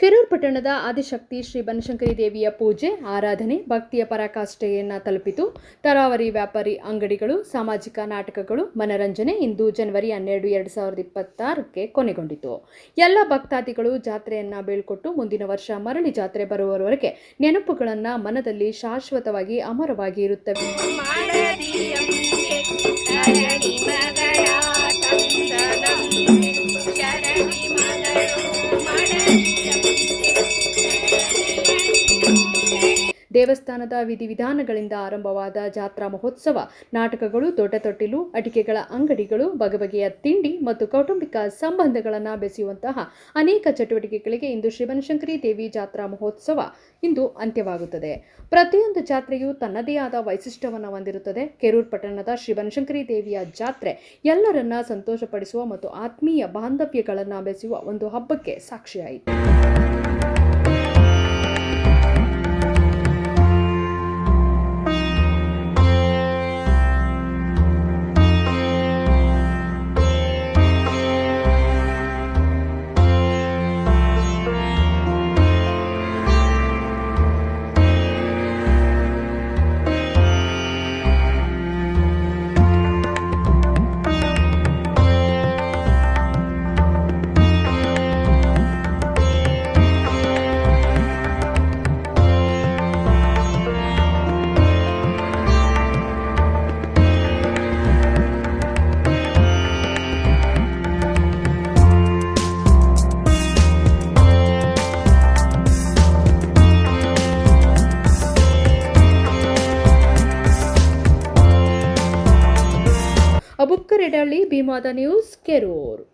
ಕೆರೂರು ಪಟ್ಟಣದ ಆದಿಶಕ್ತಿ ಶ್ರೀ ಬನಶಂಕರಿ ದೇವಿಯ ಪೂಜೆ, ಆರಾಧನೆ, ಭಕ್ತಿಯ ಪರಾಕಾಷ್ಠೆಯನ್ನು ತಲುಪಿತು. ತರಾವರಿ ವ್ಯಾಪಾರಿ ಅಂಗಡಿಗಳು, ಸಾಮಾಜಿಕ ನಾಟಕಗಳು, ಮನರಂಜನೆ ಇಂದು ಜನವರಿ 12, 2026ಕ್ಕೆ ಕೊನೆಗೊಂಡಿತು. ಎಲ್ಲ ಭಕ್ತಾದಿಗಳು ಜಾತ್ರೆಯನ್ನ ಬೀಳ್ಕೊಟ್ಟು ಮುಂದಿನ ವರ್ಷ ಮರಳಿ ಜಾತ್ರೆ ಬರುವವರೆಗೆ ನೆನಪುಗಳನ್ನು ಮನದಲ್ಲಿ ಶಾಶ್ವತವಾಗಿ ಅಮರವಾಗಿ ಇರುತ್ತವೆ. ದೇವಸ್ಥಾನದ ವಿಧಿವಿಧಾನಗಳಿಂದ ಆರಂಭವಾದ ಜಾತ್ರಾ ಮಹೋತ್ಸವ, ನಾಟಕಗಳು, ದೊಡ್ಡ ತೊಟ್ಟಿಲು, ಅಡಿಕೆಗಳ ಅಂಗಡಿಗಳು, ಬಗೆಬಗೆಯ ತಿಂಡಿ ಮತ್ತು ಕೌಟುಂಬಿಕ ಸಂಬಂಧಗಳನ್ನು ಬೆಸೆಯುವಂತಹ ಅನೇಕ ಚಟುವಟಿಕೆಗಳಿಗೆ ಇಂದು ಶ್ರೀ ಬನಶಂಕರಿ ದೇವಿ ಜಾತ್ರಾ ಮಹೋತ್ಸವ ಇಂದು ಅಂತ್ಯವಾಗುತ್ತದೆ. ಪ್ರತಿಯೊಂದು ಜಾತ್ರೆಯು ತನ್ನದೇ ಆದ ವೈಶಿಷ್ಟ್ಯವನ್ನು ಹೊಂದಿರುತ್ತದೆ. ಕೆರೂರು ಪಟ್ಟಣದ ಶ್ರೀ ಬನಶಂಕರಿ ದೇವಿಯ ಜಾತ್ರೆ ಎಲ್ಲರನ್ನ ಸಂತೋಷಪಡಿಸುವ ಮತ್ತು ಆತ್ಮೀಯ ಬಾಂಧವ್ಯಗಳನ್ನು ಬೆಸೆಯುವ ಒಂದು ಹಬ್ಬಕ್ಕೆ ಸಾಕ್ಷಿಯಾಯಿತು. ಅಬುಕ್ಕರ್ ಎಡಳ್ಳಿ, ಭೀಮಾದ ನ್ಯೂಸ್, ಕೆರೂರು.